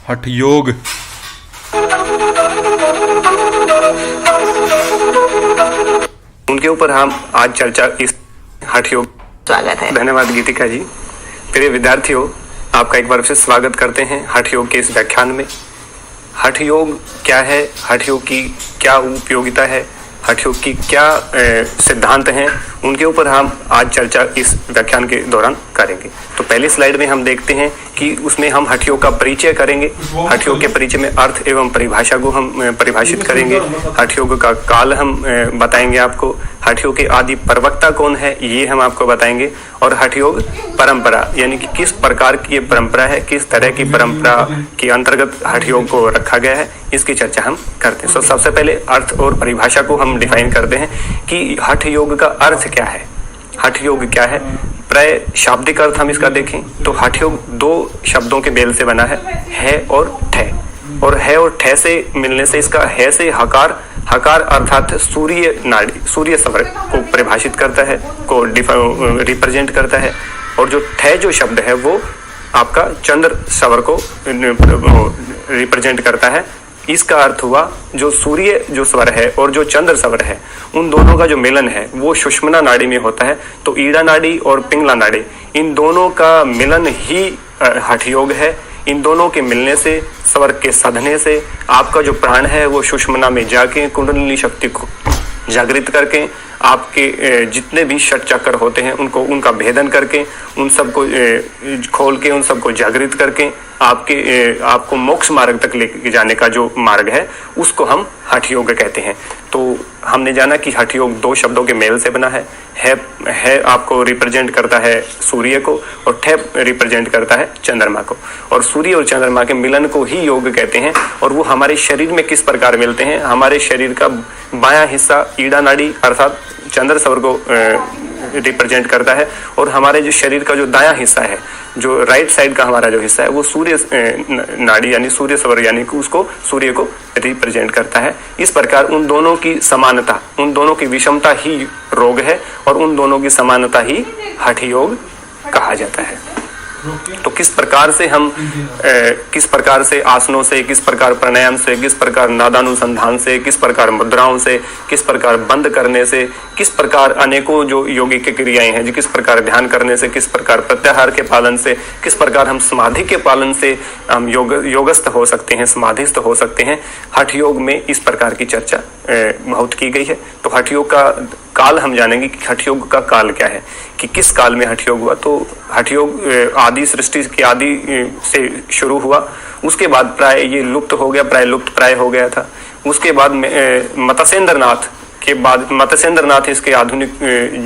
हठ योग। उनके ऊपर हम आज चर्चा इस हठ योग। स्वागत है। धन्यवाद गीतिका जी। प्रिय विद्यार्थियों, आपका एक बार फिर स्वागत करते हैं हठ योग के इस व्याख्यान में। हठ योग क्या है, हठ योग की क्या उपयोगिता है, हठ योग की क्या सिद्धांत हैं, उनके ऊपर हम आज चर्चा इस व्याख्यान के दौरान करेंगे। तो पहली स्लाइड में हम देखते हैं कि उसमें हम हठ योग का परिचय करेंगे। हठ योग के परिचय में अर्थ एवं परिभाषा को हम परिभाषित करेंगे। हठ योग का काल हम बताएंगे आपको। हठ योग के आदि प्रवक्ता कौन है ये हम आपको बताएंगे। और हठ योग परंपरा यानी कि किस प्रकार की ये परंपरा है, किस तरह की परंपरा के अंतर्गत हठ योग को रखा गया है, इसकी चर्चा हम करते हैं। सबसे पहले अर्थ और परिभाषा को हम डिफाइन करते हैं कि हठ योग का अर्थ क्या है, हठ योग क्या है। प्राय शाब्दिक अर्थ हम इसका देखें तो हठ योग दो शब्दों के मेल से बना है और ठे। और है और ठे से मिलने से इसका है से हकार, हकार अर्थात सूर्य नाड़ी, सूर्य स्वर को परिभाषित करता है, को रिप्रेजेंट करता है। और जो ठे जो शब्द है वो आपका चंद्र स्वर को रिप्रेजेंट करता है। इसका अर्थ हुआ जो सूर्य जो स्वर है और जो चंद्र स्वर है, उन दोनों का जो मिलन है वो सुषुम्ना नाड़ी में होता है। तो ईड़ा नाड़ी और पिंगला नाड़ी, इन दोनों का मिलन ही हठ योग है। इन दोनों के मिलने से, स्वर के साधने से आपका जो प्राण है वो सुषुम्ना में जाके कुंडलिनी शक्ति को जागृत करके आपके जितने भी षट चक्र होते हैं उनको, उनका भेदन करके, उन सबको खोल के, उन सबको जागृत करके आपको मोक्ष मार्ग तक लेके जाने का जो मार्ग है उसको हम हठ योग कहते हैं। तो हमने जाना कि हठ योग दो शब्दों के मेल से बना है आपको रिप्रेजेंट करता है सूर्य को और ठे रिप्रेजेंट करता है चंद्रमा को। और सूर्य और चंद्रमा के मिलन को ही योग कहते हैं। और वो हमारे शरीर में किस प्रकार मिलते हैं, हमारे शरीर का बायां हिस्सा ईड़ा नाड़ी अर्थात चंद्र स्वर को रिप्रेजेंट करता है। और हमारे जो शरीर का जो दायां हिस्सा है, जो राइट साइड का हमारा जो हिस्सा है वो सूर्य नाड़ी यानी सूर्य स्वर यानी कि उसको, सूर्य को रिप्रेजेंट करता है। इस प्रकार उन दोनों की समानता, उन दोनों की विषमता ही रोग है और उन दोनों की समानता ही हठ योग कहा जाता है। तो किस प्रकार से हम किस प्रकार से आसनों से, किस प्रकार प्राणायाम से, किस प्रकार नादानुसंधान से, किस प्रकार मुद्राओं से, किस प्रकार बंद करने से, किस प्रकार अनेकों जो योगिक की क्रियाएं हैं, किस प्रकार ध्यान करने से, किस प्रकार प्रत्याहार के पालन से, किस प्रकार हम समाधि के पालन से हम योगस्थ हो सकते हैं, समाधिस्थ हो सकते हैं, हठ योग में इस प्रकार की चर्चा बहुत की गई है। तो हठ योग का काल हम जानेंगे कि हठ योग का काल क्या है, कि किस काल में हठ योग हुआ। तो हठ योग आदि सृष्टि के आदि से शुरू हुआ, उसके बाद प्राय ये लुप्त हो गया, प्राय लुप्त प्राय हो गया था। उसके बाद मत्स्येंद्र नाथ के बाद, मत्स्येंद्र नाथ इसके आधुनिक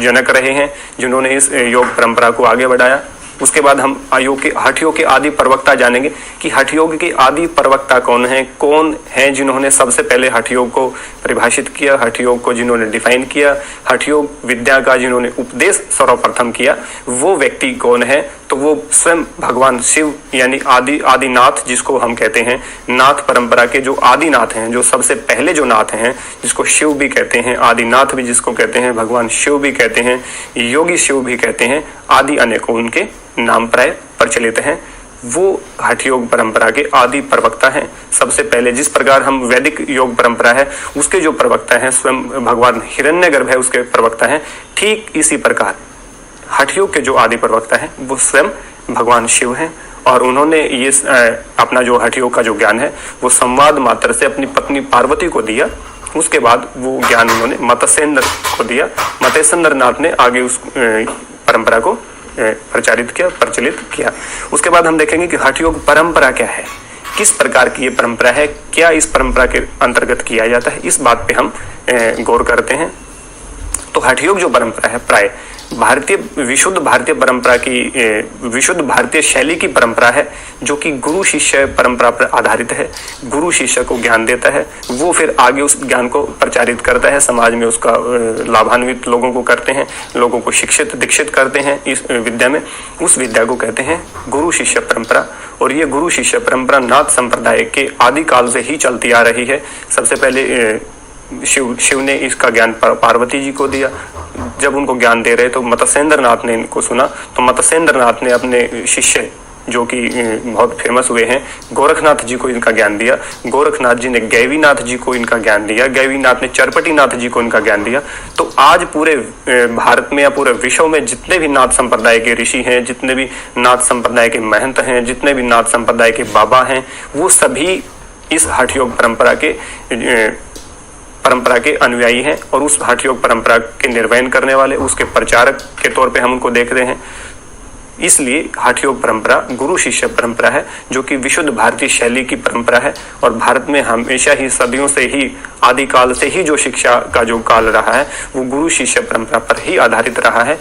जनक रहे हैं जिन्होंने इस योग परंपरा को आगे बढ़ाया। उसके बाद हम हठ योग के आदि प्रवक्ता जानेंगे कि हठ योग के आदि प्रवक्ता कौन है जिन्होंने सबसे पहले हठ योग को परिभाषित किया, हठ योग को जिन्होंने डिफाइन किया, हठ योग विद्या का जिन्होंने उपदेश सर्वप्रथम किया, वो व्यक्ति कौन है। तो वो स्वयं भगवान शिव यानी आदिनाथ जिसको हम कहते हैं, नाथ परंपरा के जो आदिनाथ हैं, जो सबसे पहले जो नाथ हैं, जिसको शिव भी कहते हैं, आदिनाथ भी जिसको कहते हैं, भगवान शिव भी कहते हैं, योगी शिव भी कहते हैं, आदि अनेकों उनके नाम प्राय प्रचलित हैं। वो हठ योग परंपरा के आदि प्रवक्ता हैं। सबसे पहले जिस प्रकार हम वैदिक योग परंपरा है उसके जो प्रवक्ता हैं स्वयं भगवान हिरण्यगर्भ है, उसके प्रवक्ता हैं, ठीक इसी प्रकार हठ योग के जो आदि प्रवक्ता हैं वो स्वयं भगवान शिव हैं। और उन्होंने ये अपना जो हठ योग का जो ज्ञान है वो संवाद मात्र से अपनी पत्नी पार्वती को दिया। उसके बाद वो ज्ञान उन्होंने मत्स्येंद्र को दिया। मत्स्येंद्र नाथ ने आगे उस परंपरा को प्रचलित किया। उसके बाद हम देखेंगे कि हठ योग परंपरा क्या है, किस प्रकार की ये परंपरा है, क्या इस परंपरा के अंतर्गत किया जाता है, इस बात पे हम गौर करते हैं। तो हठ योग जो परंपरा है प्राय विशुद्ध भारतीय परंपरा की, विशुद्ध भारतीय शैली की परंपरा है, जो कि गुरु शिष्य परंपरा पर आधारित है। गुरु शिष्य को ज्ञान देता है, वो फिर आगे उस ज्ञान को प्रचारित करता है, समाज में उसका लाभान्वित लोगों को करते हैं, लोगों को शिक्षित दीक्षित करते हैं इस विद्या में। उस विद्या को कहते हैं गुरु शिष्य परंपरा। और ये गुरु शिष्य परंपरा नाथ संप्रदाय के आदि काल से ही चलती आ रही है। सबसे पहले शिव ने इसका ज्ञान पार्वती जी को दिया। जब उनको ज्ञान दे रहे तो मत्स्येंद्र नाथ ने इनको सुना, तो मत्स्येंद्र नाथ ने अपने शिष्य जो कि बहुत फेमस हुए हैं गोरखनाथ जी को इनका ज्ञान दिया। गोरखनाथ जी ने गैवीनाथ जी को इनका ज्ञान दिया। गैवीनाथ ने चरपटीनाथ जी को इनका ज्ञान दिया। तो आज पूरे भारत में या पूरे विश्व में जितने भी नाथ संप्रदाय के ऋषि हैं, जितने भी नाथ संप्रदाय के महंत हैं, जितने भी नाथ संप्रदाय के बाबा हैं, वो सभी इस हठ योग परंपरा के अनुयायी हैं और उस हठ योग परंपरा के निर्वहन करने वाले, उसके प्रचारक के तौर पे हम उनको देख रहे हैं। इसलिए हठ योग परंपरा गुरु शिष्य परंपरा है, जो कि विशुद्ध भारतीय शैली की परंपरा है और भारत में हमेशा ही सदियों से ही आदिकाल से ही जो शिक्षा का जो काल रहा है वो गुरु शिष्य परंपरा पर ही आधारित रहा है।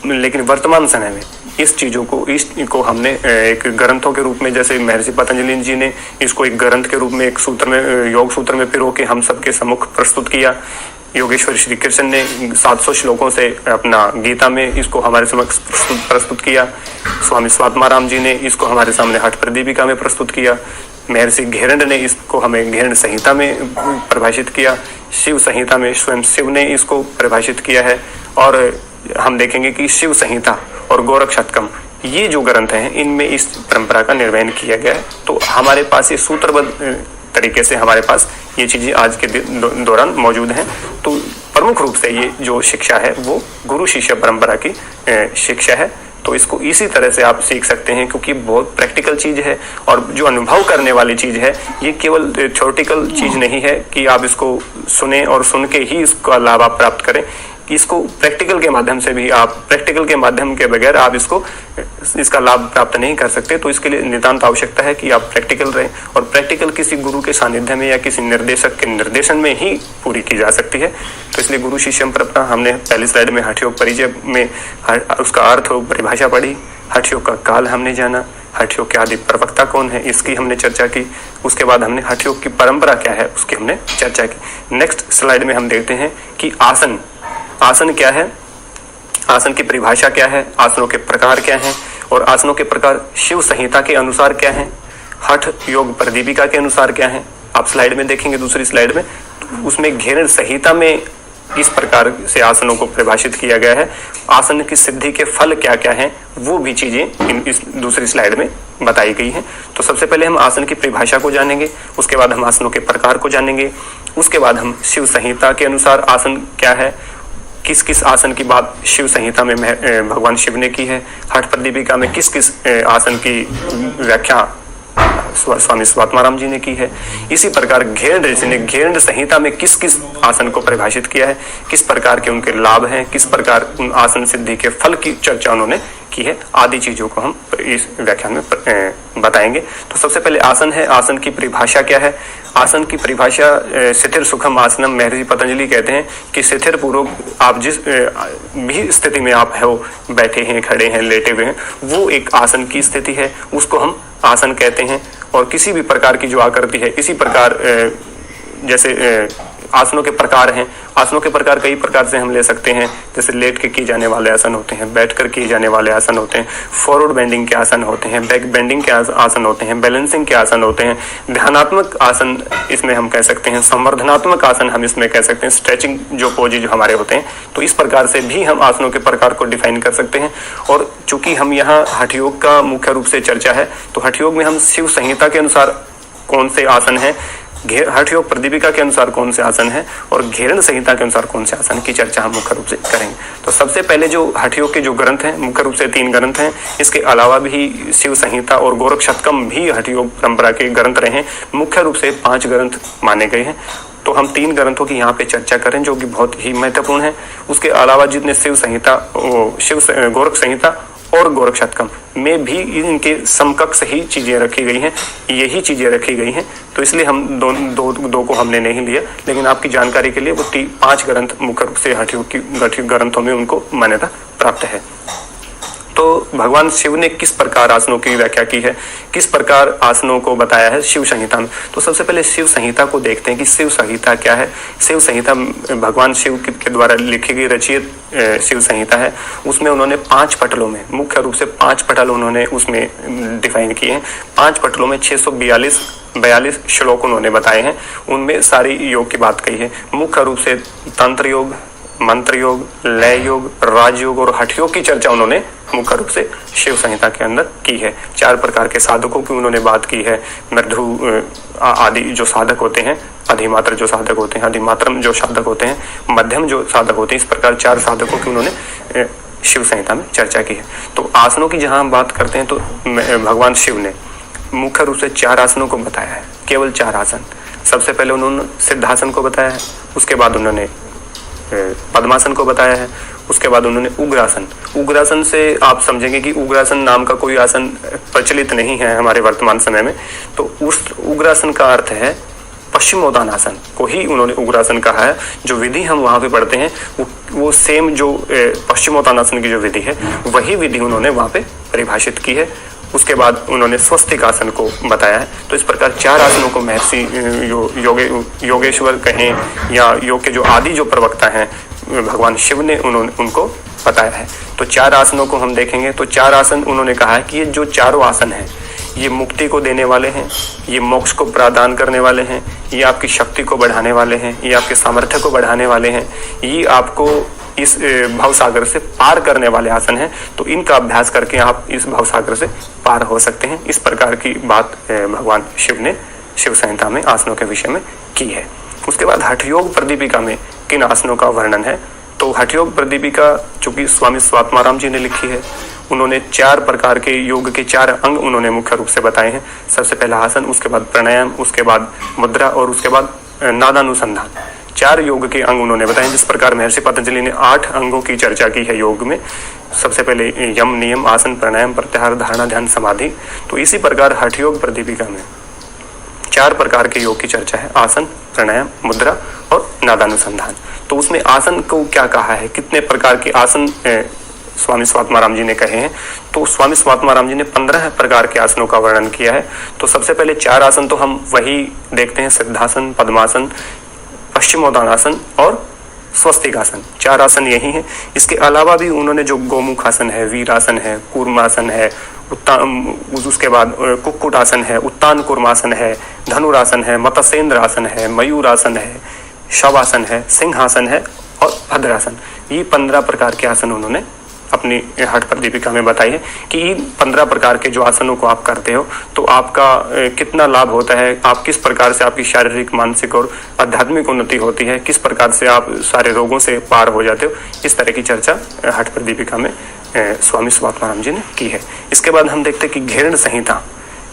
लेकिन वर्तमान समय में इस चीजों को इसको हमने एक ग्रंथों के रूप में, जैसे महर्षि पतंजलि जी ने इसको एक ग्रंथ के रूप में एक सूत्र में, योग सूत्र में पिरो के हम सबके सम्मुख प्रस्तुत किया। योगेश्वर श्री कृष्ण ने 700 श्लोकों से अपना गीता में इसको हमारे समक्ष प्रस्तुत किया। स्वामी स्वात्माराम जी ने इसको हमारे सामने हठ प्रदीपिका में प्रस्तुत किया। महर्षि घेरंड ने इसको हमें घेरंड संहिता में परिभाषित किया। शिव संहिता में स्वयं शिव ने इसको परिभाषित किया है। और हम देखेंगे कि शिव संहिता और गोरख शतकम, ये जो ग्रंथ हैं, इनमें इस परंपरा का निर्वहन किया गया है। तो हमारे पास ये सूत्रबद्ध तरीके से हमारे पास ये चीजें आज के दौरान मौजूद हैं। तो प्रमुख रूप से ये जो शिक्षा है वो गुरु शिष्य परंपरा की शिक्षा है। तो इसको इसी तरह से आप सीख सकते हैं, क्योंकि बहुत प्रैक्टिकल चीज है और जो अनुभव करने वाली चीज है, ये केवल थ्योरेटिकल चीज नहीं है कि आप इसको सुने और सुन के ही इसका लाभ आप प्राप्त करें। इसको प्रैक्टिकल के माध्यम से भी आप, प्रैक्टिकल के माध्यम के बगैर आप इसका लाभ प्राप्त नहीं कर सकते। तो इसके लिए नितांत आवश्यकता है कि आप प्रैक्टिकल रहें और प्रैक्टिकल किसी गुरु के सानिध्य में या किसी निर्देशक के निर्देशन में ही पूरी की जा सकती है। तो इसलिए गुरु शिष्य परंपरा, हमने पहली स्लाइड में हठ योग परिचय में उसका अर्थ और परिभाषा पढ़ी, हठ योग का काल हमने जाना, हठ योग के आदि प्रवक्ता कौन है इसकी हमने चर्चा की। उसके बाद हमने हठ योग की परंपरा क्या है उसकी हमने चर्चा की। नेक्स्ट स्लाइड में हम देखते हैं कि आसन क्या है, आसन की परिभाषा क्या है, आसनों के प्रकार क्या हैं और आसनों के प्रकार शिव संहिता के अनुसार क्या हैं, हठ योग प्रदीपिका के अनुसार क्या हैं। आप स्लाइड में देखेंगे, दूसरी स्लाइड में, तो उसमें घेरन संहिता में इस प्रकार से आसनों को परिभाषित किया गया है। आसन की सिद्धि के फल क्या क्या हैं वो भी चीजें इस दूसरी स्लाइड में बताई गई हैं। तो सबसे पहले हम आसन की परिभाषा को जानेंगे, उसके बाद हम आसनों के प्रकार को जानेंगे, उसके बाद हम शिव संहिता के अनुसार आसन क्या है, किस किस आसन की बात शिव संहिता में भगवान शिव ने की है, हठ प्रदीपिका में किस किस आसन की व्याख्या स्वामी स्वात्माराम जी ने की है। इसी प्रकार घेरंड ऋषि ने घेरंड संहिता में किस किस आसन को परिभाषित किया है, किस प्रकार के उनके लाभ हैं, किस प्रकार उन आसन सिद्धि के फल की चर्चा उन्होंने की है, आदि चीजों को हम इस व्याख्यान में बताएंगे। तो सबसे पहले आसन है, आसन की परिभाषा क्या है। आसन की परिभाषा स्थिर सुखम आसनम, महर्षि पतंजलि कहते हैं कि स्थिर पूर्वक आप जिस भी स्थिति में आप हो, बैठे हैं, खड़े हैं, लेटे हुए हैं, वो एक आसन की स्थिति है, उसको हम आसन कहते हैं। और किसी भी प्रकार की जो आकृति है, इसी प्रकार जैसे आसनों के प्रकार हैं, आसनों के प्रकार कई प्रकार से हम ले सकते हैं। जैसे लेट के किए जाने वाले आसन होते हैं, बैठकर किए जाने वाले आसन होते हैं, फॉरवर्ड बेंडिंग के आसन होते हैं, बैक बेंडिंग के आसन होते हैं, बैलेंसिंग के आसन होते हैं, ध्यानात्मक आसन इसमें हम कह सकते हैं, संवर्धनात्मक आसन हम इसमें कह सकते हैं, स्ट्रेचिंग जो पोज जो हमारे होते हैं। तो इस प्रकार से भी हम आसनों के प्रकार को डिफाइन कर सकते हैं। और चूंकि हम यहाँ हठ योग का मुख्य रूप से चर्चा है, तो हठ योग में हम शिव संहिता के अनुसार कौन से आसन है, हठ योग प्रदीपिका के अनुसार कौन से आसन है और घेरन संहिता के अनुसार कौन से आसन की चर्चा हम मुख्य रूप से करेंगे। तो सबसे पहले जो हठ योग के जो ग्रंथ हैं, मुख्य रूप से 3 ग्रंथ हैं, इसके अलावा भी शिव संहिता और गोरख शतकम भी हठ योग परंपरा के ग्रंथ रहे हैं। मुख्य रूप से 5 ग्रंथ माने गए हैं। तो हम 3 ग्रंथों की यहाँ पे चर्चा करें जो कि बहुत ही महत्वपूर्ण है। उसके अलावा जितने शिव संहिता, गोरख संहिता और गोरख शतकम में भी इनके समकक्ष ही चीजें रखी गई हैं, यही चीजें रखी गई हैं। तो इसलिए हम दो को हमने नहीं लिया, लेकिन आपकी जानकारी के लिए वो 5 ग्रंथ मुख्य रूप से हठ योग की ग्रंथों में उनको मान्यता प्राप्त है। तो भगवान शिव ने किस प्रकार आसनों की व्याख्या की है, किस प्रकार आसनों को बताया है शिव संहिता में। तो सबसे पहले शिव संहिता को देखते हैं कि शिव संहिता क्या है। शिव संहिता भगवान शिव के द्वारा लिखी गई रचित शिव संहिता है। उसमें उन्होंने 5 पटलों में, मुख्य रूप से 5 पटल उन्होंने उसमें डिफाइन किए हैं। 5 पटलों में 642 श्लोक उन्होंने बताए हैं। उनमें सारी योग की बात कही है। मुख्य रूप से तंत्र योग, मंत्र योग, लय योग, राजयोग और हठ योग की चर्चा उन्होंने मुख्य रूप से शिव संहिता के अंदर की है। 4 प्रकार के साधकों की उन्होंने बात की है। मृदु आदि जो साधक होते हैं, अधिमात्र जो साधक होते हैं, अधिमात्रम जो साधक होते हैं, मध्यम जो साधक होते हैं, इस प्रकार 4 साधकों की उन्होंने शिव संहिता में चर्चा की है। तो आसनों की जहां हम बात करते हैं तो भगवान शिव ने मुख्य रूप से 4 आसनों को बताया है, केवल 4 आसन। सबसे पहले उन्होंने सिद्धासन को बताया है, उसके बाद उन्होंने पद्मासन को बताया है, उसके बाद उन्होंने उग्रासन। उग्रासन से आप समझेंगे कि उग्रासन नाम का कोई आसन प्रचलित नहीं है हमारे वर्तमान समय में। तो उस उग्रासन का अर्थ है पश्चिमोत्तानासन को ही उन्होंने उग्रासन कहा है। जो विधि हम वहां पे पढ़ते हैं वो सेम जो पश्चिमोत्तानासन की जो विधि है वही विधि उन्होंने वहां पे परिभाषित की है। उसके बाद उन्होंने स्वस्तिक आसन को बताया है। तो इस प्रकार 4 आसनों को महर्षि योगेश्वर कहें या योग के जो आदि जो प्रवक्ता हैं भगवान शिव ने उनको बताया है। तो 4 आसनों को हम देखेंगे तो 4 आसन उन्होंने कहा है कि ये जो चारों आसन हैं ये मुक्ति को देने वाले हैं, ये मोक्ष को प्रदान करने वाले हैं, ये आपकी शक्ति को बढ़ाने वाले हैं, ये आपके सामर्थ्य को बढ़ाने वाले हैं, ये आपको इस भवसागर से पार करने वाले आसन हैं। तो इनका अभ्यास करके आप इस भवसागर से पार हो सकते हैं। इस प्रकार की बात भगवान शिव ने शिव संहिता में आसनों के विषय में की है। उसके बाद हठ योग प्रदीपिका में किन आसनों का वर्णन है। तो हठ योग प्रदीपिका चूंकि स्वामी स्वात्माराम जी ने लिखी है, उन्होंने 4 प्रकार के योग के 4 अंग उन्होंने मुख्य रूप से बताए हैं। सबसे पहला आसन, उसके बाद प्राणायाम, उसके बाद मुद्रा और उसके बाद नादानुसंधान। 4 योग के अंग उन्होंने बताए। जिस प्रकार महर्षि पतंजलि ने 8 अंगों की चर्चा की है योग में, सबसे पहले यम, नियम, आसन, प्राणायाम, प्रत्याहार, धारणा, ध्यान, समाधि। तो इसी प्रकार हठ योग प्रदीपिका में 4 प्रकार के योग की चर्चा है, आसन, प्राणायाम, मुद्रा और नादानुसंधान। तो उसमें आसन को क्या कहा है, कितने प्रकार के आसन स्वामी स्वात्माराम जी ने कहे हैं। तो स्वामी स्वात्माराम जी ने 15 प्रकार के आसनों का वर्णन किया है। तो सबसे पहले 4 आसन तो हम वही देखते हैं, सिद्धासन, पद्मासन, पश्चिमोत्तानासन और स्वस्तिकासन। 4 आसन यही हैं। इसके अलावा भी उन्होंने जो गोमुख आसन है, वीरासन है, कूर्मासन है, उसके बाद कुक्कुट आसन है, उत्तान कूर्मासन है, धनुरासन है, मत्स्येंद्र आसन है, मयूरासन है, शवासन है, सिंहासन है और भद्रासन। ये 15 प्रकार के आसन उन्होंने अपनी हठ प्रदीपिका में बताई है कि इन 15 प्रकार के जो आसनों को आप करते हो तो आपका कितना लाभ होता है, आप किस प्रकार से आपकी शारीरिक, मानसिक और आध्यात्मिक उन्नति होती है, किस प्रकार से आप सारे रोगों से पार हो जाते हो। इस तरह की चर्चा हठ प्रदीपिका में स्वामी स्वात्माराम जी ने की है। इसके बाद हम देखते हैं कि घेरण संहिता।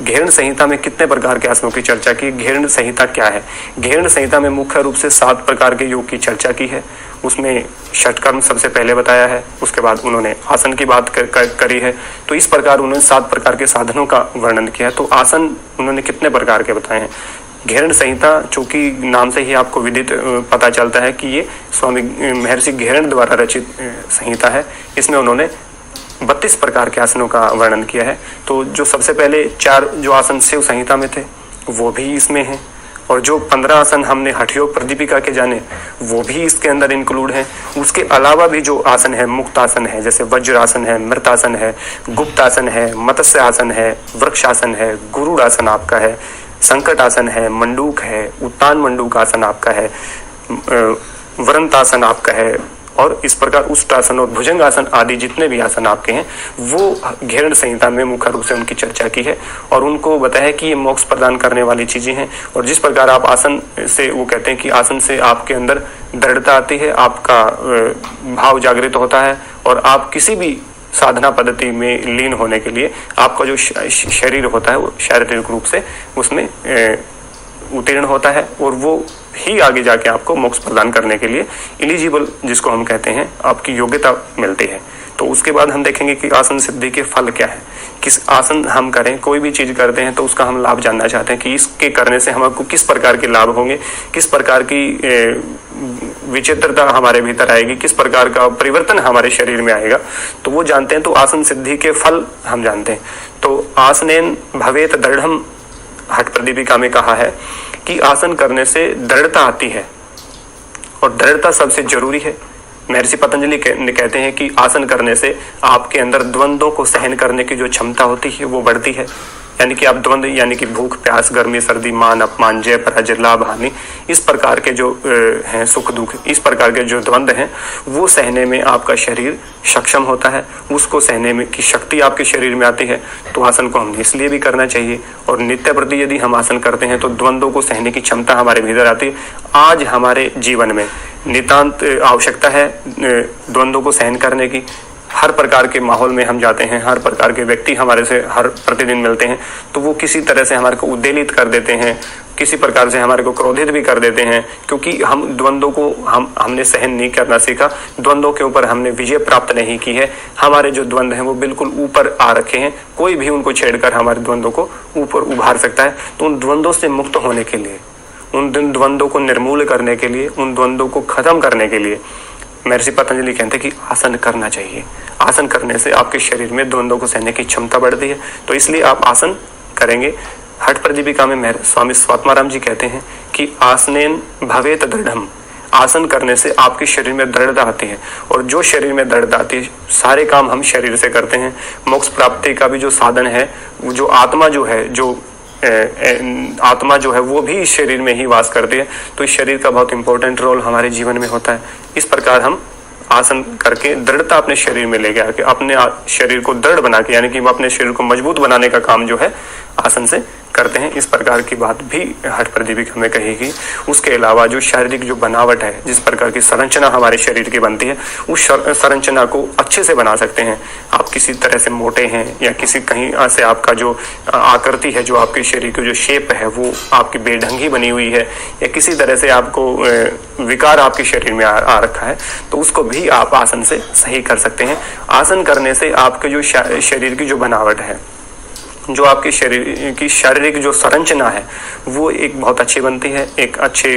घेरण संहिता में कितने प्रकार के आसनों की चर्चा की। घेरण संहिता क्या है। घेरण संहिता में मुख्य रूप से 7 प्रकार के योग की चर्चा की है। उसमें षटकर्म सबसे पहले बताया है, उसके बाद उन्होंने आसन की बात करी है। तो इस प्रकार उन्होंने 7 प्रकार के साधनों का वर्णन किया है। तो आसन उन्होंने कितने प्रकार के बताए हैं। घेरण संहिता चूंकि नाम से ही आपको विदित पता चलता है कि ये स्वामी महर्षि घेरण द्वारा रचित संहिता है। इसमें उन्होंने 32 प्रकार के आसनों का वर्णन किया है। तो जो सबसे पहले 4 जो आसन शिव संहिता में थे वो भी इसमें हैं, और जो 15 आसन हमने हठ योग प्रदीपिका के जाने वो भी इसके अंदर इंक्लूड हैं। उसके अलावा भी जो आसन है, मुक्तासन है, जैसे वज्रासन है, मृतासन है, गुप्तासन है, मत्स्य आसन है, वृक्षासन है, गुरुड़ासन आपका है, संकट आसन है, मंडूक है, उत्तान मंडूक आसन आपका है, वरंतासन आपका है, और इस प्रकार उष्टासन और भुजंगासन आदि जितने भी आसन आपके हैं वो घेरण संहिता में मुख्य रूप से उनकी चर्चा की है। और उनको बताया कि ये मोक्ष प्रदान करने वाली चीजें हैं। और जिस प्रकार आप आसन से, वो कहते हैं कि आसन से आपके अंदर दृढ़ता आती है, आपका भाव जागृत होता है, और आप किसी भी साधना पद्धति में लीन होने के लिए आपका जो शरीर होता है वो शारीरिक रूप से उसमें उत्तीर्ण होता है, और वो ही आगे जाके आपको मोक्ष प्रदान करने के लिए एलिजिबल, जिसको हम कहते हैं, आपकी योग्यता मिलती है। तो उसके बाद हम देखेंगे कि आसन सिद्धि के फल क्या है। किस आसन हम करें, कोई भी चीज करते हैं तो उसका हम लाभ जानना चाहते हैं कि इसके करने से हमको किस प्रकार के लाभ होंगे, किस प्रकार की विचित्रता हमारे भीतर आएगी, किस प्रकार का परिवर्तन हमारे शरीर में आएगा, तो वो जानते हैं। तो आसन सिद्धि के फल हम जानते हैं। तो आसनेन भवेत दृढ़म, हठ प्रदीपिका में कहा है कि आसन करने से दृढ़ता आती है और दृढ़ता सबसे जरूरी है। महर्षि पतंजलि कहते हैं कि आसन करने से आपके अंदर द्वंद्वों को सहन करने की जो क्षमता होती है वो बढ़ती है। यानी कि आप द्वंद्व, यानी कि भूख प्यास, गर्मी सर्दी, मान अपमान, जय पराजय, लाभ हानि, इस प्रकार के जो हैं सुख दुख, इस प्रकार के जो द्वंद्व हैं वो सहने में आपका शरीर सक्षम होता है, उसको सहने में की शक्ति आपके शरीर में आती है। तो आसन को हमें इसलिए भी करना चाहिए और नित्य प्रति यदि हम आसन करते हैं तो द्वंद्वों को सहने की क्षमता हमारे भीतर आती है। आज हमारे जीवन में नितांत आवश्यकता है द्वंद्वों को सहन करने की। हर प्रकार के माहौल में हम जाते हैं, हर प्रकार के व्यक्ति हमारे से हर प्रतिदिन मिलते हैं, तो वो किसी तरह से हमारे को उद्वेलित कर देते हैं, किसी प्रकार से हमारे को क्रोधित भी कर देते हैं, क्योंकि हम द्वंद्वों को हमने सहन नहीं करना सीखा, द्वंद्वों के ऊपर हमने विजय प्राप्त नहीं की है। हमारे जो द्वंद्व हैं वो बिल्कुल ऊपर आ रखे हैं, कोई भी उनको छेड़कर हमारे द्वंद्वों को ऊपर उभार सकता है। तो उन द्वंद्वों से मुक्त होने के लिए, उन द्वंद्वों को निर्मूल करने के लिए, उन द्वंद्वों को खत्म करने के लिए महर्षि पतंजलि कहते हैं कि आसन करना चाहिए। आसन करने से आपके शरीर में द्वंद्वों को सहने की क्षमता बढ़ती है। तो इसलिए आप आसन करेंगे। हठ प्रदीपिका में स्वामी स्वात्माराम जी कहते हैं कि आसनेन भवेत दृढ़म, आसन करने से आपके शरीर में दृढ़ता आती है। और जो शरीर में दृढ़ता आती है, सारे काम हम शरीर से करते हैं। मोक्ष प्राप्ति का भी जो साधन है, जो आत्मा जो है, आत्मा जो है वो भी इस शरीर में ही वास करती है। तो इस शरीर का बहुत इंपॉर्टेंट रोल हमारे जीवन में होता है। इस प्रकार हम आसन करके दृढ़ता अपने शरीर में लेके आके अपने शरीर को दृढ़ बना के, यानी कि अपने शरीर को मजबूत बनाने का काम जो है आसन से करते हैं। इस प्रकार की बात भी हठ प्रदीपिका में कहेगी। उसके अलावा जो शारीरिक जो बनावट है, जिस प्रकार की संरचना हमारे शरीर की बनती है, उस संरचना को अच्छे से बना सकते हैं। आप किसी तरह से मोटे हैं या किसी कहीं से आपका जो आकृति है, जो आपके शरीर की जो शेप है वो आपकी बेढंगी बनी हुई है, या किसी तरह से आपको विकार आपके शरीर में आ रखा है, तो उसको भी आप आसन से सही कर सकते हैं। आसन करने से आपके जो शरीर की जो बनावट है, जो आपके शरीर की शारीरिक जो संरचना है वो एक बहुत अच्छी बनती है। एक अच्छे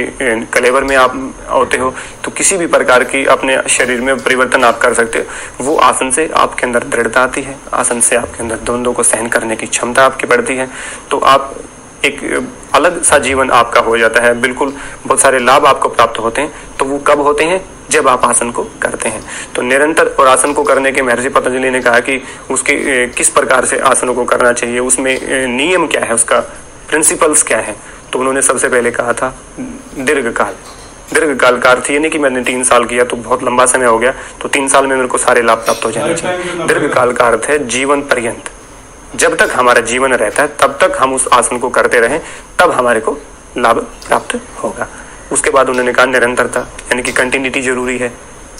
कलेवर में आप होते हो तो किसी भी प्रकार की अपने शरीर में परिवर्तन आप कर सकते हो। वो आसन से आपके अंदर दृढ़ता आती है, आसन से आपके अंदर द्वंद्वों को सहन करने की क्षमता आपकी बढ़ती है। तो आप एक अलग सा जीवन आपका हो जाता है, बिल्कुल बहुत सारे लाभ आपको प्राप्त होते हैं। तो वो कब होते हैं? जब आप आसन को करते हैं। तो निरंतर और आसन को करने के महर्षि पतंजलि ने कहा कि उसके किस प्रकार से आसनों को करना चाहिए, उसमें नियम क्या है, उसका प्रिंसिपल्स क्या है। तो उन्होंने सबसे पहले कहा था दीर्घकाल। दीर्घकाल का अर्थ ये नहीं कि मैंने 3 साल किया तो बहुत लंबा समय हो गया, तो 3 साल में मेरे को सारे लाभ प्राप्त हो जाने चाहिए। दीर्घकाल का अर्थ है जीवन पर्यंत, जब तक हमारा जीवन रहता है तब तक हम उस आसन को करते रहें, तब हमारे को लाभ प्राप्त होगा। उसके बाद उन्होंने कहा निरंतरता, यानी कि कंटिन्यूटी जरूरी है।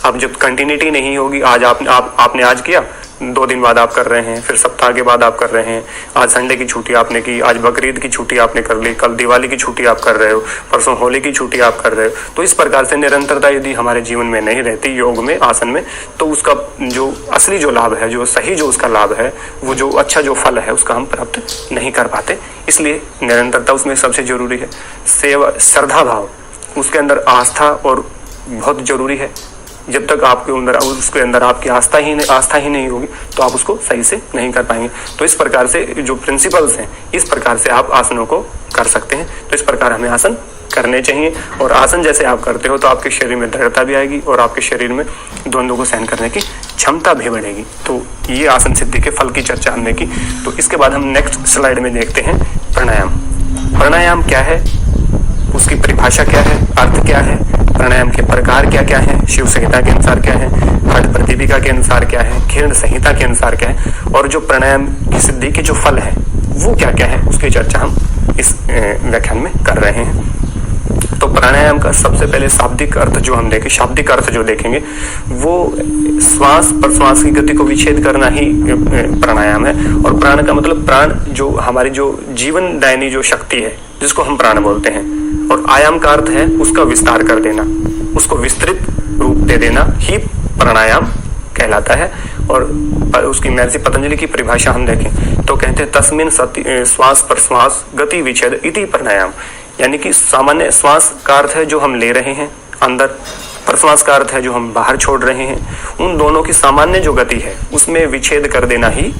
अब जब कंटिन्यूटी नहीं होगी, आज आपने आज किया, 2 दिन बाद आप कर रहे हैं, फिर सप्ताह के बाद आप कर रहे हैं, आज संडे की छुट्टी आपने की, आज बकरीद की छुट्टी आपने कर ली, कल दिवाली की छुट्टी आप कर रहे हो, परसों होली की छुट्टी आप कर रहे हो। तो इस प्रकार से निरंतरता यदि हमारे जीवन में नहीं रहती योग में, आसन में, तो उसका जो असली जो लाभ है, जो सही जो उसका लाभ है, वो जो अच्छा जो फल है उसका हम प्राप्त नहीं कर पाते। इसलिए निरंतरता उसमें सबसे जरूरी है। सेवा, श्रद्धा भाव, उसके अंदर आस्था और बहुत जरूरी है। जब तक आपके अंदर उसके अंदर आपकी आस्था ही नहीं होगी तो आप उसको सही से नहीं कर पाएंगे। तो इस प्रकार से जो प्रिंसिपल्स हैं, इस प्रकार से आप आसनों को कर सकते हैं। तो इस प्रकार हमें आसन करने चाहिए, और आसन जैसे आप करते हो तो आपके शरीर में दृढ़ता भी आएगी और आपके शरीर में द्वंद्वों को सहन करने की क्षमता भी बढ़ेगी। तो ये आसन सिद्धि के फल की चर्चा हमने की। तो इसके बाद हम नेक्स्ट स्लाइड में देखते हैं प्राणायाम। प्राणायाम क्या है, उसकी परिभाषा क्या है, अर्थ क्या है, प्राणायाम के प्रकार क्या क्या है, शिव संहिता के अनुसार क्या है, हठ प्रदीपिका के अनुसार क्या है, किरण संहिता के अनुसार क्या है, और जो प्राणायाम की सिद्धि के जो फल है वो क्या क्या है, उसकी चर्चा हम इस व्याख्यान में कर रहे हैं। तो प्राणायाम का सबसे पहले शाब्दिक अर्थ जो हम देखें, शाब्दिक अर्थ जो देखेंगे वो श्वास प्रश्वास की गति को विच्छेद करना ही प्राणायाम है। और प्राण का मतलब प्राण, जो हमारी जो जीवन दायनी जो शक्ति है जिसको हम प्राण बोलते हैं, और आयाम का अर्थ है उसका विस्तार कर देना, उसको विस्तृत रूप दे देना ही प्राणायाम कहलाता है। और उसकी महर्षि पतंजलि की परिभाषा हम देखें तो कहते हैं तस्मिन श्वास प्रश्वास गति विच्छेद इति प्राणायाम, यानी कि सामान्य श्वास का अर्थ है जो हम ले रहे हैं अंदर, प्रश्वास का अर्थ है जो हम बाहर छोड़ रहे हैं, उन दोनों की सामान्य जो गति है उसमें विच्छेद कर देना ही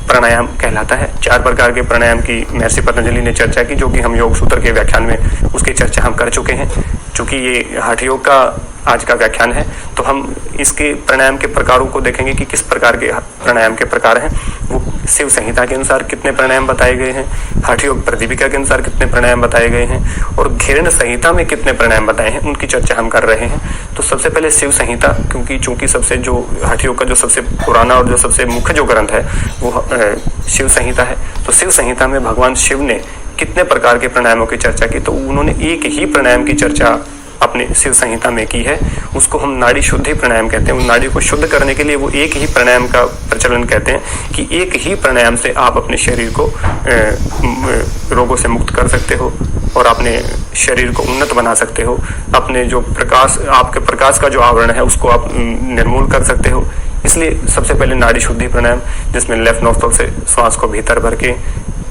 प्राणायाम कहलाता है। 4 प्रकार के प्राणायाम की महर्षि पतंजलि ने चर्चा की, जो कि हम योग सूत्र के व्याख्यान में उसकी चर्चा हम कर चुके हैं। चूंकि ये हठ योग का आज का व्याख्यान है, तो हम इसके प्राणायाम के प्रकारों को देखेंगे कि किस प्रकार के प्राणायाम के प्रकार हैं। वो शिव संहिता के अनुसार कितने प्राणायाम बताए गए हैं, हठ योग प्रदीपिका के अनुसार कितने प्राणायाम बताए गए हैं, और घेरण संहिता में कितने प्राणायाम बताए हैं, उनकी चर्चा हम कर रहे हैं। तो सबसे पहले शिव संहिता, क्योंकि चूंकि सबसे जो हठ योग का जो सबसे पुराना और जो सबसे मुख्य जो ग्रंथ है वो शिव संहिता है। तो शिव संहिता में भगवान शिव ने कितने प्रकार के प्राणायामों की चर्चा की, तो उन्होंने एक ही प्राणायाम की चर्चा अपने शिव संहिता में की है। उसको हम नाड़ी शुद्धि प्राणायाम कहते हैं। उन नाड़ी को शुद्ध करने के लिए वो एक ही प्राणायाम का प्रचलन कहते हैं कि एक ही प्राणायाम से आप अपने शरीर को रोगों से मुक्त कर सकते हो और अपने शरीर को उन्नत बना सकते हो। अपने जो प्रकाश, आपके प्रकाश का जो आवरण है उसको आप निर्मूल कर सकते हो। इसलिए सबसे पहले नाड़ी शुद्धि प्राणायाम, जिसमें लेफ्ट नोस्ट्रल से श्वास को भीतर भर के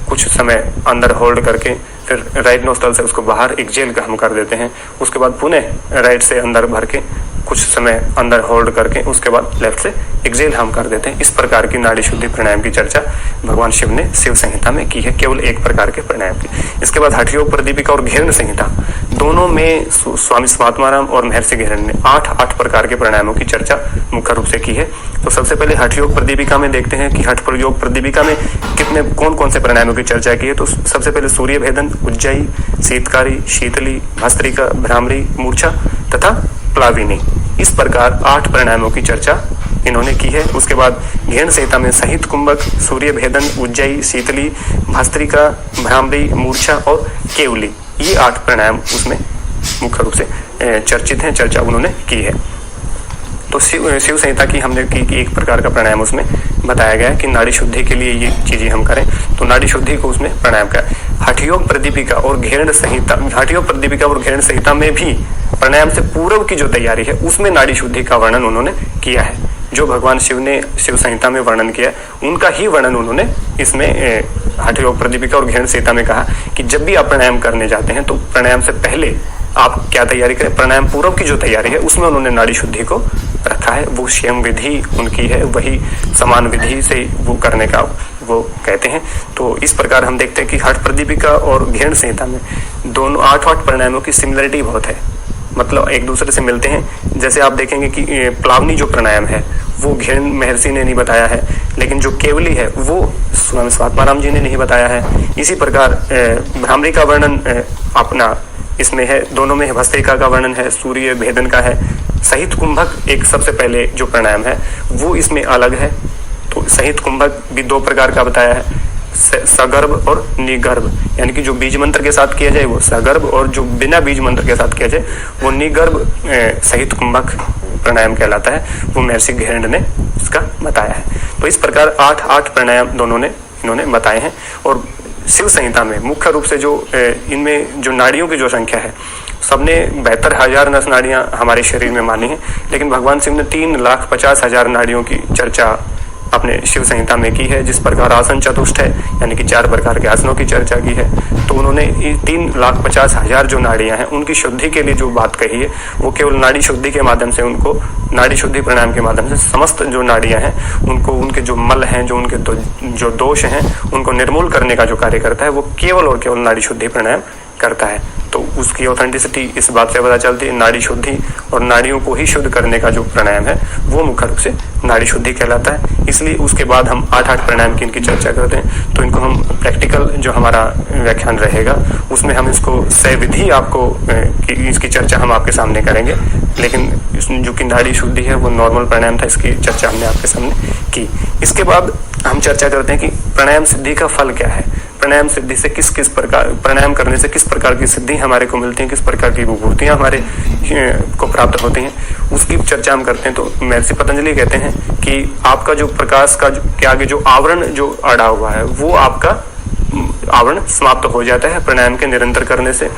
कुछ समय अंदर होल्ड करके फिर राइट नोस्ट्रल से उसको बाहर एक्सहेल हम कर देते हैं। उसके बाद पुनः राइट से अंदर भर के कुछ समय अंदर होल्ड करके उसके बाद लेफ्ट से एक्सहेल हम कर देते हैं। इस प्रकार की नाड़ी शुद्धि प्राणायाम की चर्चा भगवान शिव ने शिव संहिता में की है, केवल एक प्रकार के प्राणायाम की। इसके बाद हठ योग प्रदीपिका और घेरण संहिता, दोनों में स्वामी स्वात्माराम और महर्षि घेरण ने 8 प्रकार के प्राणायामों की चर्चा मुख्य रूप से की है। तो सबसे पहले हठ योग प्रदीपिका में देखते हैं कि हठ योग प्रदीपिका में कितने कौन कौन से प्राणायामों की चर्चा की है। तो सबसे पहले सूर्य भेदन, उज्जयी, शीतकारी, शीतली, भस्त्रिका, भ्रामरी, मूर्छा तथा प्लाविनी, इस प्रकार 8 प्राणायामों की चर्चा इन्होंने की है। उसके बाद घेरण संहिता में सहित कुंभक, सूर्य भेदन, उज्जयी, शीतली, भस्त्रिका, भ्रामरी, मूर्छा और केवली, ये 8 प्राणायाम उसमें मुख्य रूप से चर्चित हैं, चर्चा उन्होंने की है। तो शिव संहिता की हमने की कि एक प्रकार का प्राणायाम उसमें बताया गया है कि नाड़ी शुद्धि के लिए ये चीजें हम करें, तो नाड़ी शुद्धि को उसमें प्राणायाम का। हठ योग प्रदीपिका और घेरण संहिता, हठ योग प्रदीपिका और घेरण संहिता में भी प्राणायाम से पूर्व की जो तैयारी है उसमें नाड़ी शुद्धि का वर्णन उन्होंने किया है। जो भगवान शिव ने शिव संहिता में वर्णन किया उनका ही वर्णन उन्होंने इसमें हठ योग प्रदीपिका और घेरण संहिता में कहा कि जब भी आप प्राणायाम करने जाते हैं तो प्राणायाम से पहले आप क्या तैयारी करें। प्राणायाम पूर्व की जो तैयारी है उसमें उन्होंने नाड़ी शुद्धि को रखा है। वो स्वयं विधि उनकी है, वही समान विधि से वो करने का वो कहते हैं। तो इस प्रकार हम देखते हैं कि हठ प्रदीपिका और घेरण संहिता में दोनों 8 प्राणायामों की सिमिलरिटी बहुत है, मतलब एक दूसरे से मिलते हैं। जैसे आप देखेंगे कि प्लावनी जो प्राणायाम है वो घेरण महर्षि ने नहीं बताया है, लेकिन जो केवली है वो स्वामी स्वात्माराम जी ने नहीं बताया है। इसी प्रकार भ्रामरी का वर्णन अपना इसमें है, दोनों में भस्त्रिका का वर्णन है, सूर्य भेदन का है। सहित कुंभक एक सबसे पहले जो प्राणायाम है वो इसमें अलग है। तो सहित कुंभक भी 2 प्रकार का बताया है, सगर्भ और निगर्भ, यानी कि जो बीज मंत्र के साथ किया जाए वो सगर्भ और जो बिना बीज मंत्र के साथ किया जाए वो निगर्भ सहित कुंभक प्राणायाम कहलाता है। वो महर्षि घेरण ने उसका बताया है। तो इस प्रकार 8 प्राणायाम दोनों ने इन्होंने बताए हैं। और शिव संहिता में मुख्य रूप से जो इनमें जो नाड़ियों की जो संख्या है, सबने 72,000 नस नाड़ियां हमारे शरीर में मानी है, लेकिन भगवान शिव ने 3,50,000 नाड़ियों की चर्चा अपने शिव संहिता में की है। जिस प्रकार आसन चतुष्ट है, यानी कि 4 प्रकार के आसनों की चर्चा की है, तो उन्होंने 3,50,000 जो नाड़ियां हैं उनकी शुद्धि के लिए जो बात कही है वो केवल नाड़ी शुद्धि के माध्यम से, उनको नाड़ी शुद्धि प्राणायाम के माध्यम से समस्त जो नाड़ियां हैं उनको, उनके जो मल हैं, जो उनके जो दोष हैं उनको निर्मूल करने का जो कार्य करता है वो केवल और केवल नाड़ी शुद्धि प्राणायाम करता है। तो उसकी ऑथेंटिसिटी इस बात से पता चलती है, नाड़ी शुद्धि और नाड़ियों को ही शुद्ध करने का जो प्राणायाम है वो मुख्य रूप से नाड़ी शुद्धि कहलाता है। इसलिए उसके बाद हम 8 प्राणायाम की इनकी चर्चा करते हैं। तो इनको हम प्रैक्टिकल जो हमारा व्याख्यान रहेगा उसमें हम इसको सविधि आपको इसकी चर्चा हम आपके सामने करेंगे, लेकिन जो कि नाड़ी शुद्धि है वो नॉर्मल प्राणायाम था, इसकी चर्चा हमने आपके सामने की। इसके बाद हम चर्चा करते हैं कि प्राणायाम सिद्धि का फल क्या है, प्राणायाम सिद्धि से किस किस प्रकार, प्राणायाम करने से किस प्रकार की सिद्धि हमारे को मिलती है, किस प्रकार की विभूतियां हमारे को प्राप्त होती हैं, उसकी चर्चा हम करते हैं। तो महर्षि पतंजलि कहते हैं कि आपका जो प्रकाश का के आगे जो आवरण जो अड़ा हुआ है वो आपका आवरण समाप्त हो जाता है प्राणायाम के निरंतर करने से।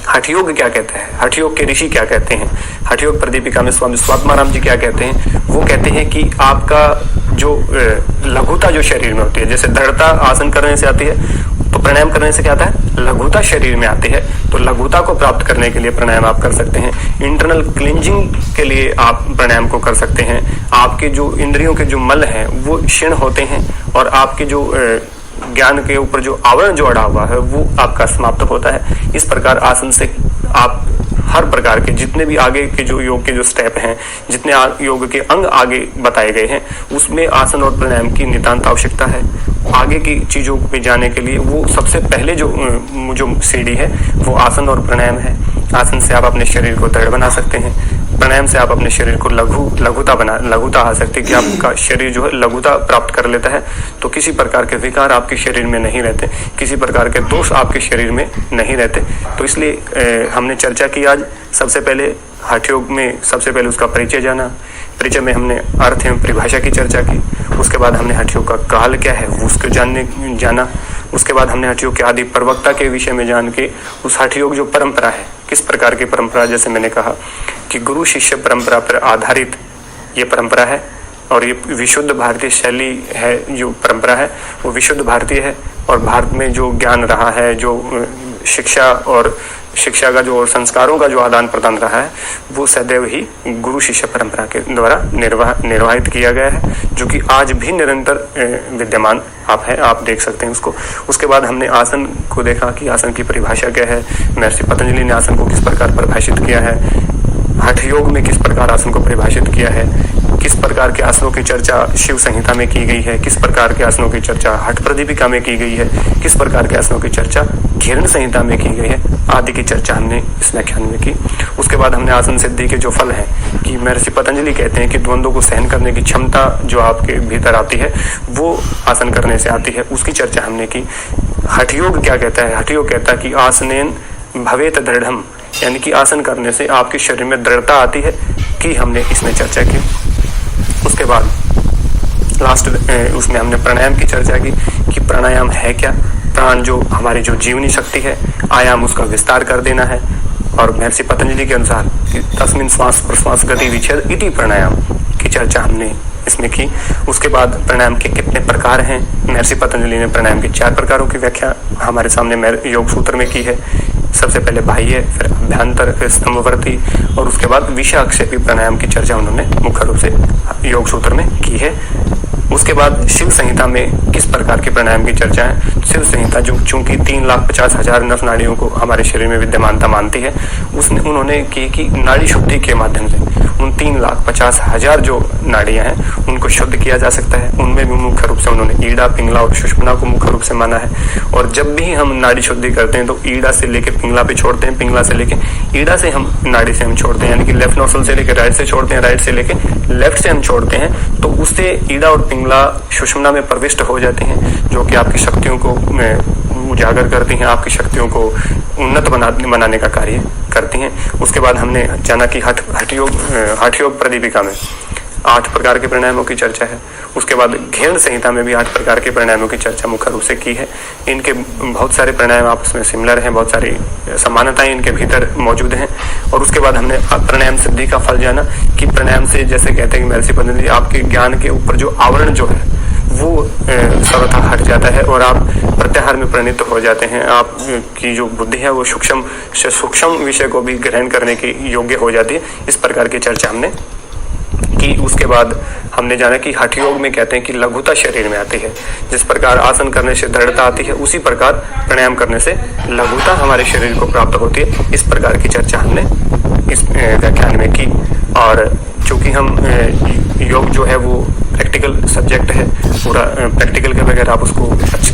हठ योग क्या कहता है, हठ योग के ऋषि क्या कहते हैं, हठ योग प्रदीपिका में स्वामी स्वात्माराम जी क्या कहते हैं। वो कहते हैं कि आपका जो लघुता जो शरीर में होती है, जैसे दृढ़ता आसन करने से आती है, तो प्राणायाम करने से क्या आता है, लघुता शरीर में आती है। तो लघुता को प्राप्त करने के लिए प्राणायाम आप कर सकते हैं। इंटरनल क्लींजिंग के लिए आप प्राणायाम को कर सकते हैं। आपके जो इंद्रियों के जो मल हैं वो क्षीण होते हैं और आपके जो ज्ञान के ऊपर जो आवरण जो अड़ा हुआ है वो आपका समाप्त होता है। इस प्रकार आसन से आप हर प्रकार के जितने भी आगे के जो योग के जो स्टेप हैं, जितने योग के अंग आगे बताए गए हैं, उसमें आसन और प्राणायाम की नितांत आवश्यकता है। आगे की चीजों पे जाने के लिए वो सबसे पहले जो सीढ़ी है वो आसन और प्राणायाम है। आसन से आप अपने शरीर को दृढ़ बना सकते हैं, प्राणायाम से आप अपने शरीर को लघुता आ सकती है कि आपका शरीर जो है लघुता प्राप्त कर लेता है। तो किसी प्रकार के विकार आपके शरीर में नहीं रहते, किसी प्रकार के दोष आपके शरीर में नहीं रहते। तो इसलिए हमने चर्चा की आज सबसे पहले हठ योग में, सबसे पहले उसका परिचय जाना। परिचय में हमने अर्थ एवं परिभाषा की चर्चा की। उसके बाद हमने हठ योग का काल क्या है वो उसको जाना। उसके बाद हमने हठ योग के आदि प्रवक्ता के विषय में जान के उस हठ योग जो परंपरा है, किस प्रकार की परंपरा, जैसे मैंने कहा कि गुरु शिष्य परंपरा पर आधारित ये परंपरा है और ये विशुद्ध भारतीय शैली है। जो परंपरा है वो विशुद्ध भारतीय है और भारत में जो ज्ञान रहा है, जो शिक्षा का जो और संस्कारों का जो आदान प्रदान रहा है वो सदैव ही गुरु शिष्य परंपरा के द्वारा निर्वाहित किया गया है, जो कि आज भी निरंतर विद्यमान आप देख सकते हैं उसको। उसके बाद हमने आसन को देखा कि आसन की परिभाषा क्या है, महर्षि पतंजलि ने आसन को किस प्रकार परिभाषित किया है, हठ योग में किस प्रकार आसन को परिभाषित किया है, किस प्रकार के आसनों की चर्चा शिव संहिता में की गई है, किस प्रकार के आसनों की चर्चा हठ प्रदीपिका में की गई है, किस प्रकार के आसनों की चर्चा घिरण संहिता में की गई है, आदि की चर्चा हमने इस व्याख्यान में की। उसके बाद हमने आसन सिद्धि के जो फल हैं कि महर्षि पतंजलि कहते हैं कि द्वंद्वों को सहन करने की क्षमता जो आपके भीतर आती है वो आसन करने से आती है, उसकी चर्चा हमने की। हठ योग क्या कहता है, हठ योग कहता है कि आसनेन भवेत दृढ़म, यानी कि आसन करने से आपके शरीर में दृढ़ता आती है, कि हमने इसमें चर्चा की। उसके बाद लास्ट उसमें हमने प्राणायाम की चर्चा की कि प्राणायाम है क्या, प्राण जो हमारी जो जीवनी शक्ति है, आयाम उसका विस्तार कर देना है। और महर्षि पतंजलि के अनुसार कि तस्मिन् श्वास प्रश्वास गति विच्छेद इति प्राणायाम की चर्चा हमने इसमें की। उसके बाद प्राणायाम के कितने प्रकार हैं, महर्षि पतंजलि ने प्राणायाम के 4 प्रकारों की व्याख्या हमारे सामने योग सूत्र में की है। सबसे पहले बाह्य, फिर अभ्यंतर, फिर स्तंभवर्ती और उसके बाद विषाक्षेपी प्राणायाम की चर्चा उन्होंने मुख्य रूप से योग सूत्र में की है। उसके बाद शिव संहिता में किस प्रकार के प्राणायाम की चर्चा है। शिव संहिता जो चूंकि 3,50,000 नस नाड़ियों को हमारे शरीर में विद्यमानता मानती है, उन्होंने की कि नाड़ी शुद्धि के माध्यम से उन 3,50,000 जो नाड़ियां हैं उनको शुद्ध किया जा सकता है। उनमें भी मुख्य रूप से उन्होंने ईड़ा, पिंगला और सुषुम्ना को मुख्य रूप से माना है। और जब भी हम नाड़ी शुद्धि करते हैं तो ईड़ा से लेकर पिंगला पे छोड़ते हैं, पिंगला से लेकर ईड़ा से हम नाड़ी से हम छोड़ते हैं, यानी कि लेफ्ट नोस्ट्रल से लेकर राइट से छोड़ते हैं, राइट से लेकर लेफ्ट से हम छोड़ते हैं। तो उससे ईड़ा और पिंगला सुषुम्ना में प्रविष्ट हो जाते हैं, जो कि आपकी शक्तियों को उजागर करती हैं, आपकी शक्तियों को उन्नत बनाने का कार्य करती हैं। उसके बाद हमने जाना कि हठ योग प्रदीपिका में 8 प्रकार के प्राणायामों की चर्चा है। उसके बाद घिरण संहिता में भी 8 प्रकार के प्राणायामों की चर्चा मुख्य रूप से की है। इनके बहुत सारे प्राणायाम आपस में सिमिलर हैं, बहुत सारी समानताएं इनके भीतर मौजूद हैं। और उसके बाद हमने प्राणायाम सिद्धि का फल जाना कि प्राणायाम से, जैसे कहते हैं कि महर्षि पतंजलि, आपके ज्ञान के ऊपर जो आवरण जो है वो सर्वथा हट जाता है और आप प्रत्याहार में परिणत हो जाते हैं। आप की जो बुद्धि है वो सूक्ष्म से सूक्ष्म विषय को भी ग्रहण करने के योग्य हो जाती है। इस प्रकार की चर्चा हमने की। उसके बाद हमने जाना कि हठ योग में कहते हैं कि लघुता शरीर में आती है। जिस प्रकार आसन करने से दृढ़ता आती है, उसी प्रकार प्राणायाम करने से लघुता हमारे शरीर को प्राप्त होती है। इस प्रकार की चर्चा हमने इस व्याख्यान में की। और चूंकि हम योग जो है वो प्रैक्टिकल सब्जेक्ट है, पूरा प्रैक्टिकल के बगैर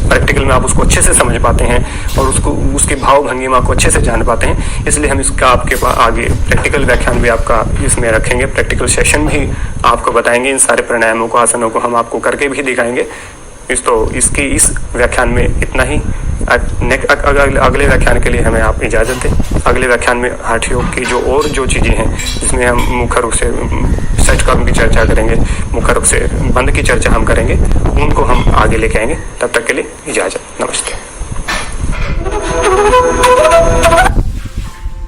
प्रैक्टिकल में आप उसको अच्छे से समझ पाते हैं और उसके भाव भंगिमा को अच्छे से जान पाते हैं। इसलिए हम इसका आपके पास आगे प्रैक्टिकल व्याख्यान भी आपका इसमें रखेंगे, प्रैक्टिकल सेशन भी आपको बताएंगे। इन सारे प्राणायामों को, आसनों को हम आपको करके भी दिखाएंगे। इस व्याख्यान में इतना ही। अगले व्याख्यान के लिए हमें आप इजाजत दें। अगले व्याख्यान में हठ योग की जो चीजें हैं, जिसमें हम मुख्य रूप से सच कर्म की चर्चा करेंगे, मुख्य रूप से बंध की चर्चा हम करेंगे, उनको हम आगे लेके आएंगे। तब तक के लिए इजाजत, नमस्ते।